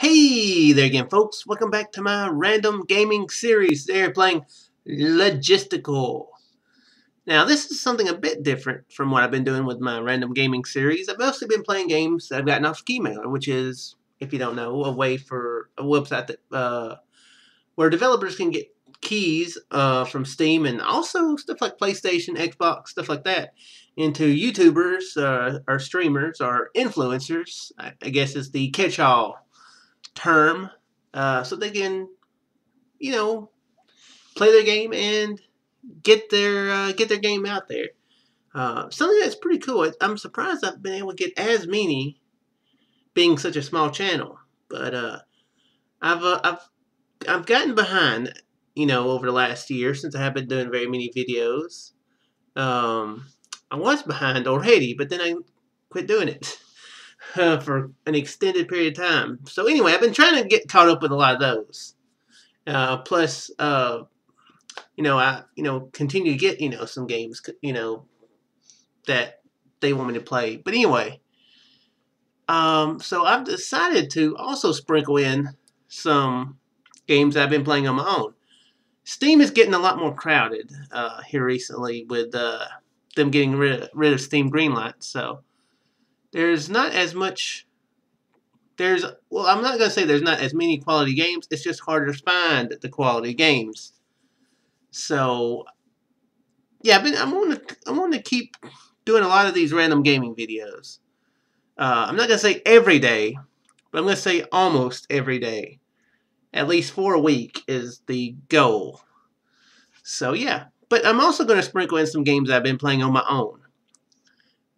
Hey there again, folks. Welcome back to my random gaming series. They're playing Logistical. Now, this is something a bit different from what I've been doing with my random gaming series. I've mostly been playing games that I've gotten off Keymailer, which is, if you don't know, a way for a website that where developers can get keys from Steam and also stuff like PlayStation, Xbox, stuff like that, into YouTubers or streamers or influencers. I guess is the catch-all term, so they can, you know, play their game and get their game out there. Something that's pretty cool. I'm surprised I've been able to get as many, being such a small channel. But I've uh, I've I've gotten behind, over the last year since I haven't been doing very many videos. Um, I was behind already, but then I quit doing it for an extended period of time. So anyway, I've been trying to get caught up with a lot of those. Plus, I continue to get some games that they want me to play. But anyway, so I've decided to also sprinkle in some games I've been playing on my own. Steam is getting a lot more crowded here recently with them getting rid of Steam Greenlight. So there's not as much. I'm not gonna say there's not as many quality games. It's just harder to find the quality games. So yeah, I'm gonna keep doing a lot of these random gaming videos. I'm not gonna say every day, but I'm gonna say almost every day. At least 4 a week is the goal. So yeah, but I'm also gonna sprinkle in some games I've been playing on my own.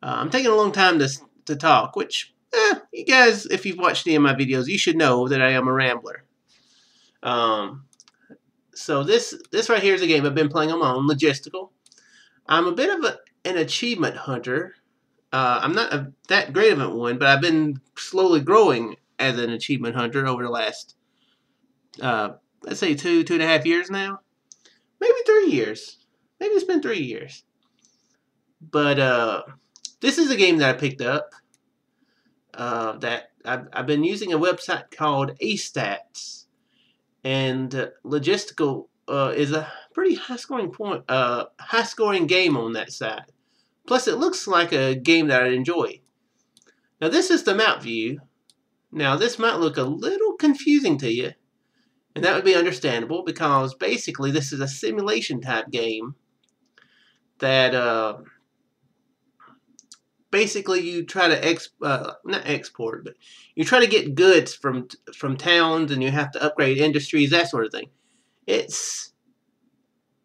I'm taking a long time to talk, which you guys, if you've watched any of my videos, you should know that I am a rambler. Um, so this right here is a game I've been playing on my own, Logistical. I'm a bit of an achievement hunter. I'm not that great of one, but I've been slowly growing as an achievement hunter over the last, let's say 2.5 years now. Maybe 3 years. Maybe it's been 3 years. But this is a game that I picked up that I've been using a website called AStats. And Logistical is a pretty high scoring game on that side. Plus, it looks like a game that I'd enjoy. Now, this is the map view. Now, this might look a little confusing to you, and that would be understandable because basically this is a simulation type game that basically you try to not export, but you try to get goods from towns, and you have to upgrade industries, that sort of thing. It's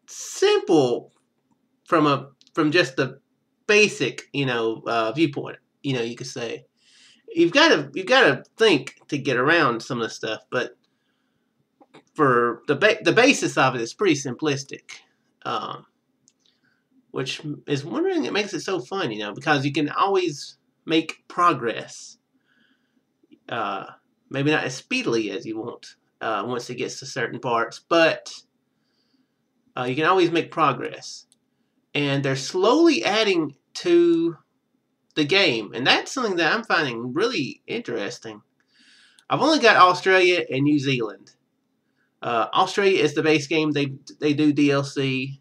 simple from just the basic viewpoint. You could say you've got to think to get around some of the stuff, but for the basis of it is pretty simplistic. Which is wondering it makes it so fun, because you can always make progress. Maybe not as speedily as you want once it gets to certain parts, but you can always make progress. And they're slowly adding to the game, and that's something that I'm finding really interesting. I've only got Australia and New Zealand. Australia is the base game. They do DLC,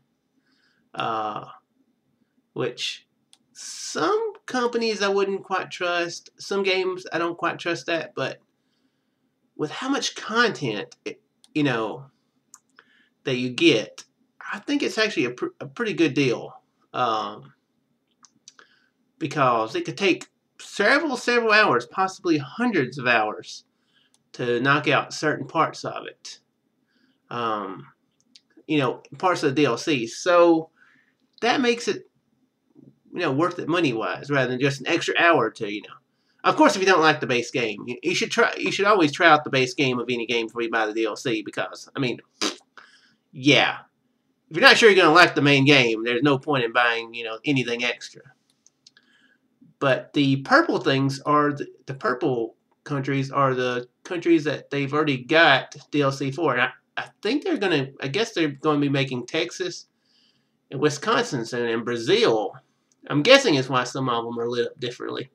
which some companies I wouldn't quite trust. Some games I don't quite trust that, but with how much content that you get, I think it's actually a pretty good deal. Because it could take several hours, possibly hundreds of hours, to knock out certain parts of it. Parts of the DLC. So that makes it, worth it money-wise, rather than just an extra hour or two. Of course, if you don't like the base game, you should always try out the base game of any game before you buy the DLC, because yeah, if you're not sure you're going to like the main game, there's no point in buying anything extra. But the purple things are the purple countries are the countries that they've already got DLC for. And I think I guess they're going to be making Texas and Wisconsin soon, and Brazil. I'm guessing is why some of them are lit up differently.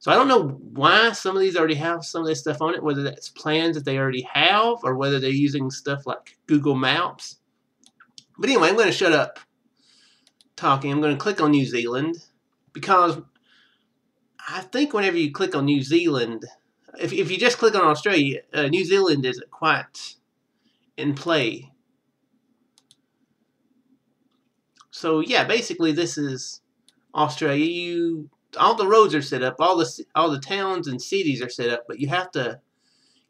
So I don't know why some of these already have some of this stuff on it, whether that's plans that they already have or whether they're using stuff like Google Maps. But anyway, I'm going to shut up talking. I'm going to click on New Zealand because I think whenever you click on New Zealand, if you just click on Australia, New Zealand isn't quite in play. So yeah, basically this is Australia. All the roads are set up, all the towns and cities are set up, but you have to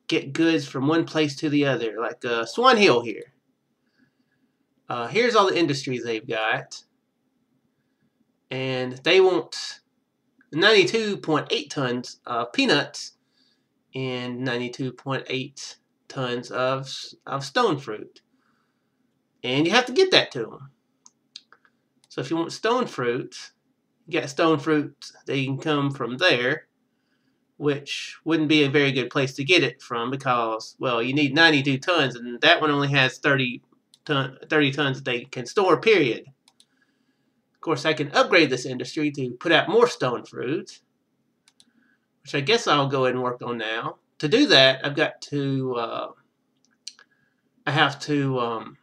get goods from one place to the other, like Swan Hill here. Here's all the industries they've got, and they want 92.8 tons of peanuts and 92.8 tons of stone fruit, and you have to get that to them. So if you want stone fruit, you got stone fruit, they can come from there, which wouldn't be a very good place to get it from because, well, you need 92 tons, and that one only has 30 tons that they can store, period. Of course, I can upgrade this industry to put out more stone fruit, which I guess I'll go ahead and work on now. To do that, I've got to, I have to,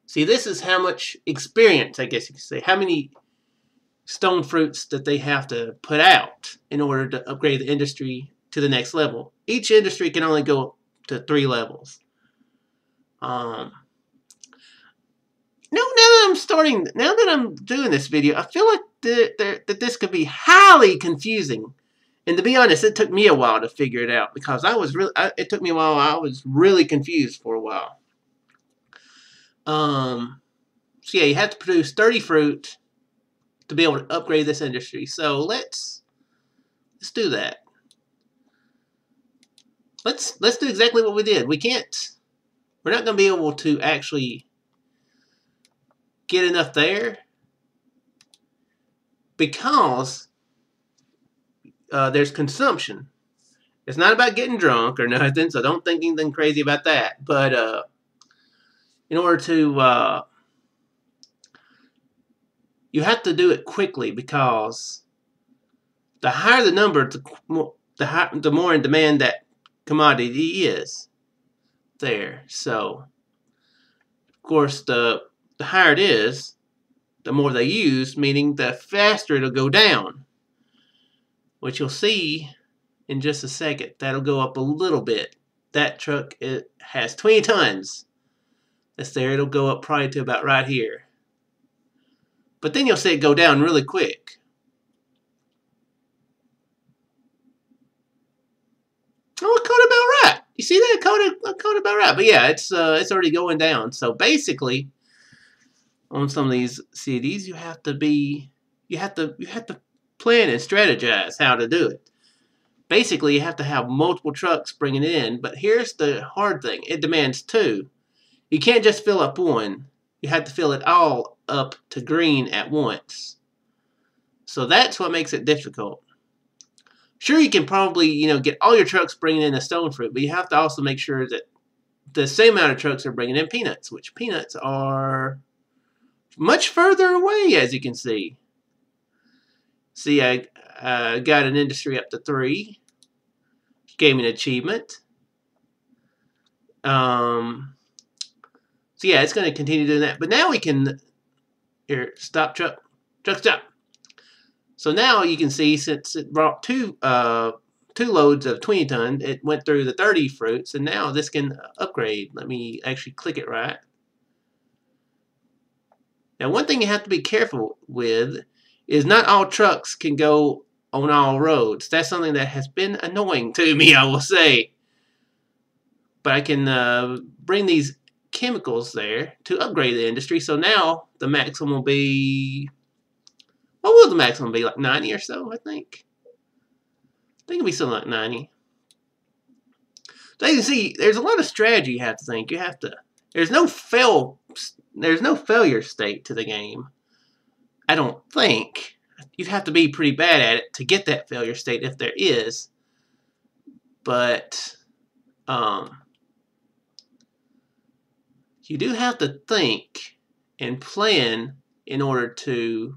see, this is how much experience, I guess you could say, how many stone fruits that they have to put out in order to upgrade the industry to the next level. Each industry can only go up to 3 levels. Now that I'm doing this video, I feel like that this could be highly confusing. And to be honest, it took me a while to figure it out because it took me a while. I was really confused for a while. So yeah, you have to produce 30 fruit to be able to upgrade this industry. So let's do that. Let's do exactly what we did. We're not going to be able to actually get enough there because there's consumption. It's not about getting drunk or nothing, so don't think anything crazy about that. But in order to you have to do it quickly because the higher the number, the more in demand that commodity is there. So, of course, the higher it is, the more they use, meaning the faster it'll go down, which you'll see in just a second. That'll go up a little bit. That truck, it has 20 tons. That's there. It'll go up probably to about right here. But then you'll see it go down really quick. Oh, it caught about right. You see that? It caught about right. But yeah, it's already going down. So basically, on some of these cities, you have to plan and strategize how to do it. Basically, you have to have multiple trucks bringing it in. But here's the hard thing: it demands 2. You can't just fill up one. You have to fill it all up to green at once. So that's what makes it difficult. Sure, you can probably, get all your trucks bringing in the stone fruit, but you have to also make sure that the same amount of trucks are bringing in peanuts, which peanuts are much further away, as you can see. See, I got an industry up to 3. Gave me an achievement. So yeah, it's going to continue doing that. But now we can, here, stop truck stop. So now you can see, since it brought two loads of 20 ton, it went through the 30 fruits, and now this can upgrade. Let me actually click it right. Now, one thing you have to be careful with is not all trucks can go on all roads. That's something that has been annoying to me, I will say. But I can bring these chemicals there to upgrade the industry. So now the maximum will be, what will the maximum be? Like 90 or so, I think. I think it'll be something like 90. So you can see, there's a lot of strategy you have to think. There's no failure state to the game. I don't think. You'd have to be pretty bad at it to get that failure state if there is. But you do have to think and plan in order to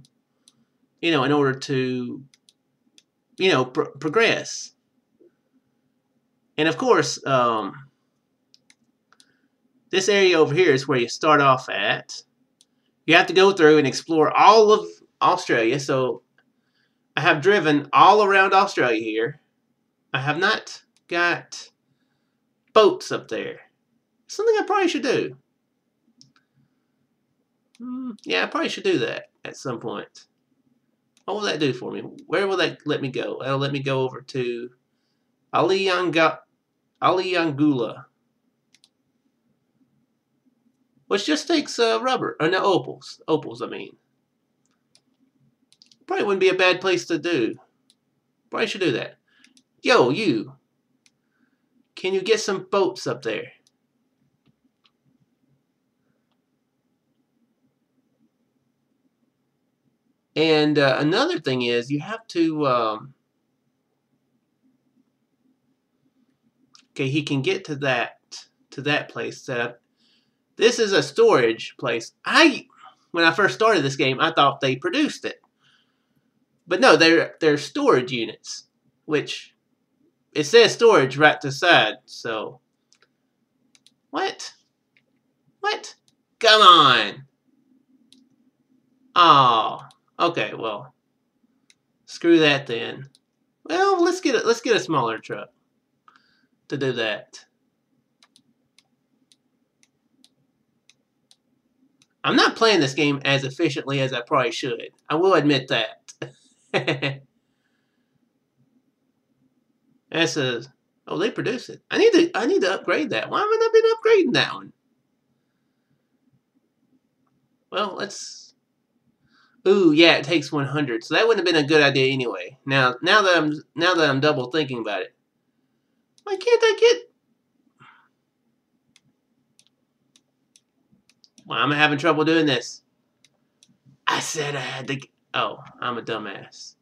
progress. And of course, this area over here is where you start off at. You have to go through and explore all of Australia. So I have driven all around Australia here. I have not got boats up there. Something I probably should do. Yeah, I probably should do that at some point. What will that do for me? Where will that let me go? That'll let me go over to Aliyangula, which just takes rubber. Or no, opals. Opals, I mean. Probably wouldn't be a bad place to do. Probably should do that. Yo, you. Can you get some boats up there? And another thing is you have to... okay, he can get to that place. This is a storage place. When I first started this game, I thought they produced it. But no, they're storage units, which it says storage right to the side. So what? Come on. Oh, okay. Well, screw that then. Well, let's get a smaller truck to do that. I'm not playing this game as efficiently as I probably should. I will admit that. That says, oh, they produce it. I need to upgrade that. Why haven't I been upgrading that one? Well, let's. Ooh, yeah, it takes 100, so that wouldn't have been a good idea anyway. Now that I'm double thinking about it, why can't I get? Well, I'm having trouble doing this. I said I had to. Oh, I'm a dumbass.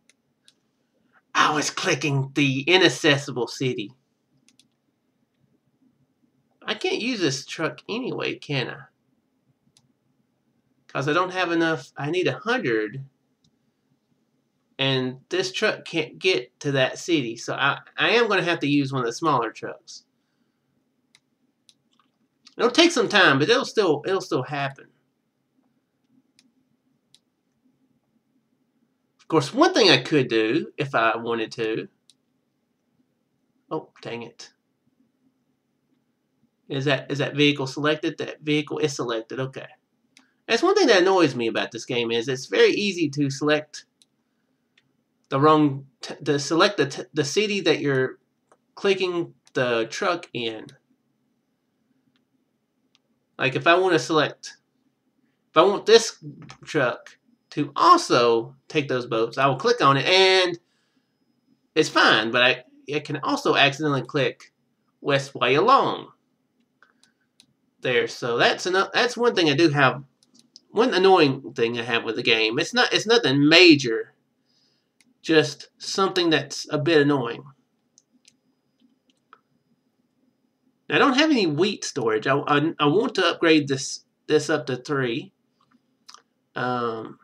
I was clicking the inaccessible city. I can't use this truck anyway, can I? Because I don't have enough. I need 100. And this truck can't get to that city. So I am going to have to use one of the smaller trucks. It'll take some time, but it'll still happen. Of course, one thing I could do if I wanted to. Oh, dang it. Is that vehicle selected? That vehicle is selected. Okay. That's one thing that annoys me about this game is it's very easy to select the wrong select the city that you're clicking the truck in. Like if I want this truck to also take those boats, I will click on it and it's fine, but I can also accidentally click West Way Along there. So that's one thing I do have. One annoying thing I have with the game. It's nothing major, just something that's a bit annoying. Now, I don't have any wheat storage. I want to upgrade this up to 3. Because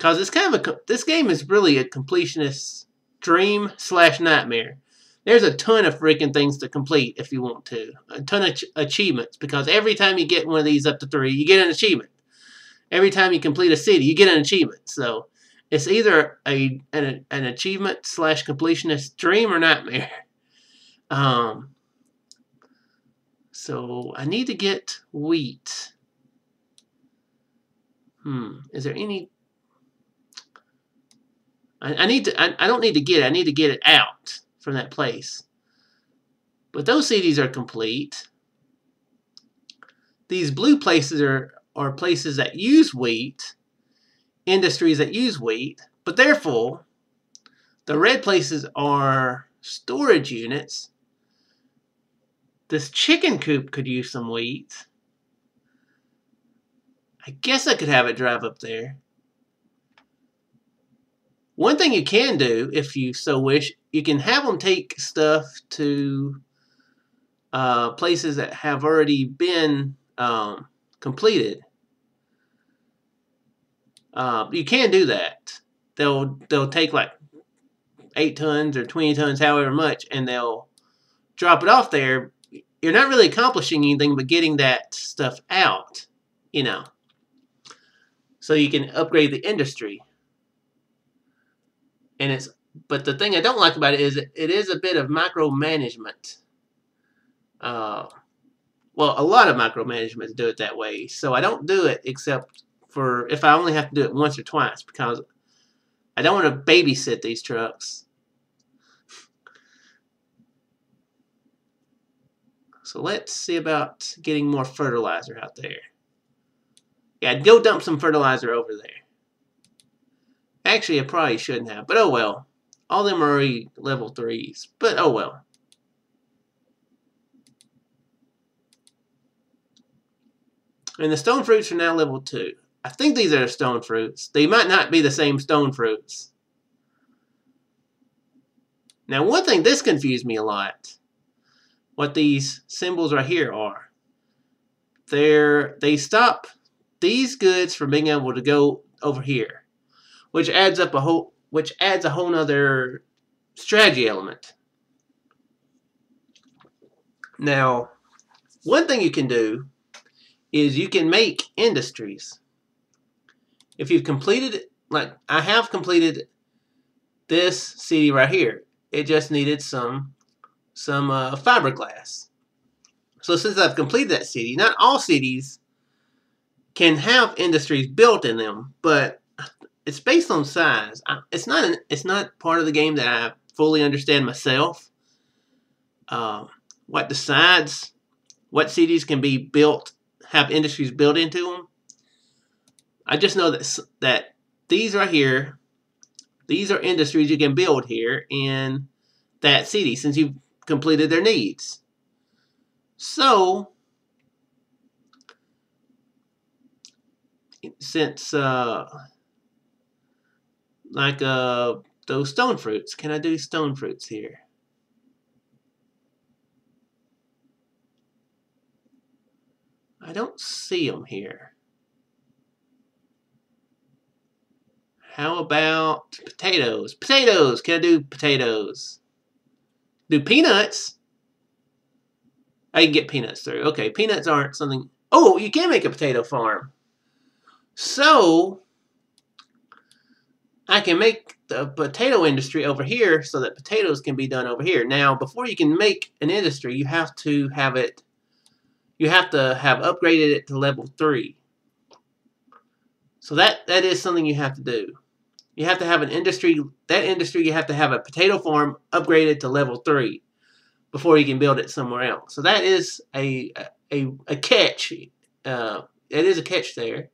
it's kind of this game is really a completionist dream / nightmare. There's a ton of freaking things to complete if you want to. A ton of achievements, because every time you get one of these up to 3, you get an achievement. Every time you complete a city, you get an achievement. So it's either an achievement / completionist dream or nightmare. So I need to get wheat. Is there any? I need to. I don't need to get it. I need to get it out from that place. But those cities are complete. These blue places are places that use wheat, industries that use wheat, but they're full. The red places are storage units. This chicken coop could use some wheat. I guess I could have it drive up there. One thing you can do, if you so wish, you can have them take stuff to places that have already been completed. You can do that. They'll take like 8 tons or 20 tons, however much, and they'll drop it off there. You're not really accomplishing anything but getting that stuff out, you know, so you can upgrade the industry. And but the thing I don't like about it is it is a bit of micromanagement. Well, a lot of micromanagements do it that way, so I don't do it except for if I only have to do it once or twice, because I don't want to babysit these trucks. So let's see about getting more fertilizer out there. Yeah, go dump some fertilizer over there. Actually, I probably shouldn't have, but oh well. All of them are already level 3s, but oh well. And the stone fruits are now level 2. I think these are stone fruits. They might not be the same stone fruits. Now, one thing this confused me a lot. What these symbols right here are. They stop these goods from being able to go over here, which adds a whole nother strategy element. Now, one thing you can do is you can make industries. If you've completed, like I have completed this city right here, it just needed some fiberglass. So since I've completed that city, not all cities can have industries built in them, but it's based on size. It's not part of the game that I fully understand myself. What decides what cities can be built, have industries built into them? I just know that these right here, these are industries you can build here in that city since you've completed their needs. So, since like those stone fruits, can I do stone fruits here? I don't see them here. How about potatoes? Potatoes! Can I do potatoes? Do peanuts? I can get peanuts through. Okay, peanuts aren't something... Oh, you can make a potato farm. So, I can make the potato industry over here so that potatoes can be done over here. Now, before you can make an industry, you have to have it... You have to have upgraded it to level 3. So that is something you have to do. You have to have an industry. That industry, you have to have a potato farm upgraded to level 3 before you can build it somewhere else. So that is a catch. It is a catch there.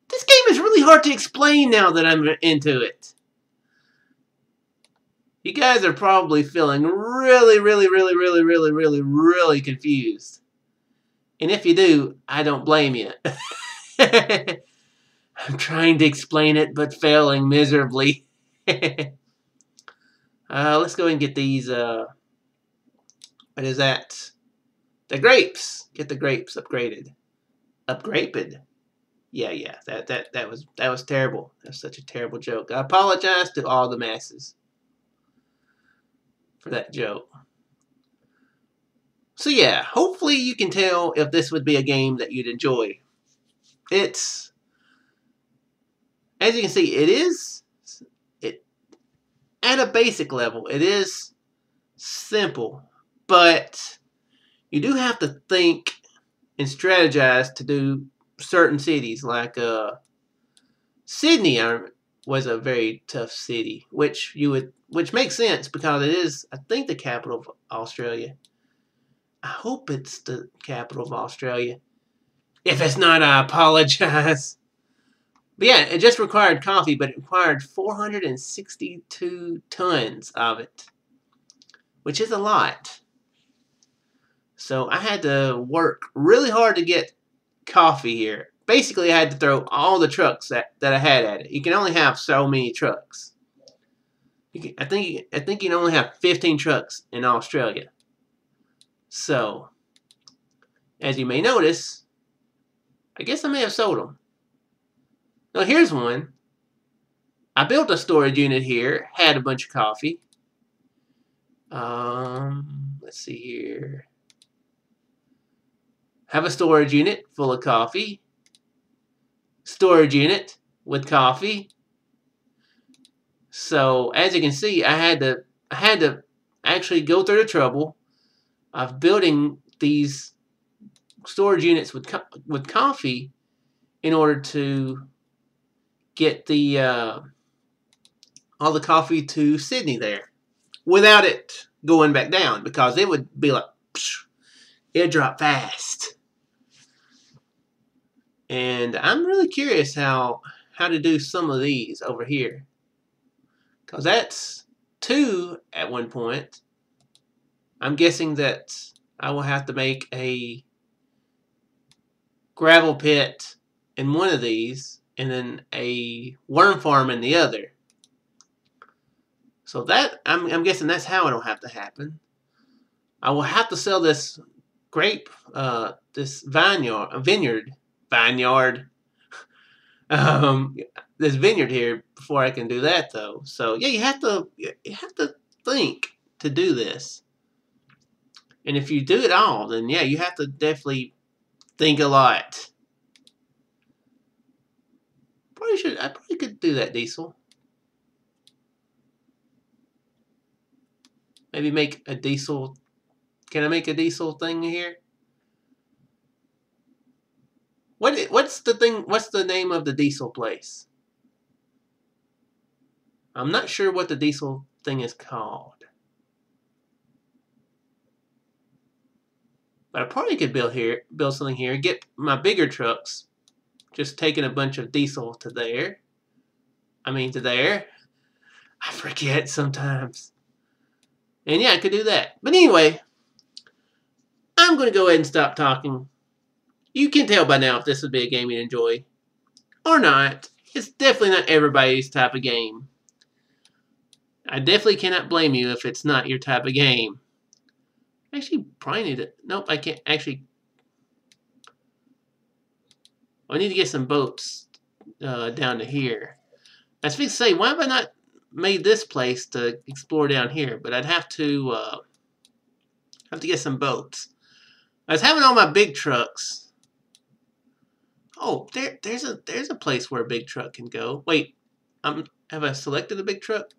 This game is really hard to explain now that I'm into it. You guys are probably feeling really, really, really, really, really, really, really confused. And if you do, I don't blame you. I'm trying to explain it, but failing miserably. Let's go and get these, what is that? The grapes. Get the grapes upgraded. Upgraded. Yeah, that was terrible. That's such a terrible joke. I apologize to all the masses for that joke. So yeah, hopefully you can tell if this would be a game that you'd enjoy. It's, as you can see, at a basic level, it is simple, but you do have to think and strategize to do certain cities. Like Sydney was a very tough city, which makes sense because it is, I think, the capital of Australia. I hope it's the capital of Australia. If it's not, I apologize. But yeah, it just required coffee, but it required 462 tons of it, which is a lot. So I had to work really hard to get coffee here. Basically, I had to throw all the trucks that I had at it. You can only have so many trucks. I think you can only have 15 trucks in Australia. So, as you may notice, I guess I may have sold them. Now here's one. I built a storage unit here, had a bunch of coffee. Let's see here. Have a storage unit full of coffee. Storage unit with coffee. So as you can see, I had to actually go through the trouble of building these storage units with coffee in order to get the all the coffee to Sydney there without it going back down, because it would be like it'd drop fast. And I'm really curious how to do some of these over here, because that's 2 at one point. I'm guessing that I will have to make a gravel pit in one of these and then a worm farm in the other. So that I'm guessing that's how it'll have to happen. I will have to sell this this vineyard, this vineyard here before I can do that, though. So yeah, you have to think to do this, and if you do it all, then yeah, you have to definitely think a lot. I probably could do that, Diesel. Maybe make a diesel. Can I make a diesel thing here? What's the thing? What's the name of the diesel place? I'm not sure what the diesel thing is called. But I probably could build something here. Get my bigger trucks. Just taking a bunch of diesel to there. To there. I forget sometimes. And yeah, I could do that. But anyway, I'm going to go ahead and stop talking. You can tell by now if this would be a game you enjoy or not. It's definitely not everybody's type of game. I definitely cannot blame you if it's not your type of game. Actually, probably need it. Nope, I can't. Actually, I need to get some boats down to here. I was going to say, why have I not made this place to explore down here? But I'd have to get some boats. I was having all my big trucks. Oh, there's a place where a big truck can go. Wait, have I selected a big truck?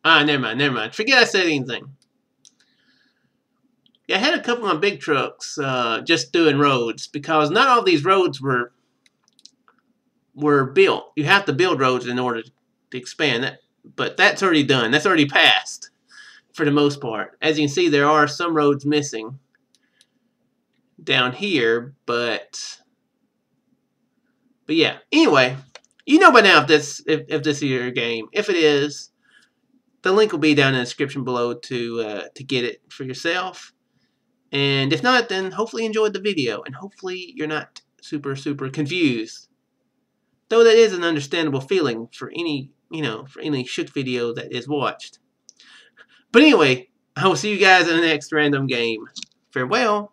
Ah, never mind. Forget I said anything. Yeah, I had a couple of my big trucks just doing roads, because not all these roads were built. You have to build roads in order to expand that, but that's already done. That's already passed for the most part. As you can see, there are some roads missing down here, but yeah. Anyway, you know by now if this is your game. If it is, the link will be down in the description below to get it for yourself. And if not, then hopefully you enjoyed the video, and hopefully you're not super confused. Though that is an understandable feeling for any shook video that is watched. But anyway, I will see you guys in the next random game. Farewell.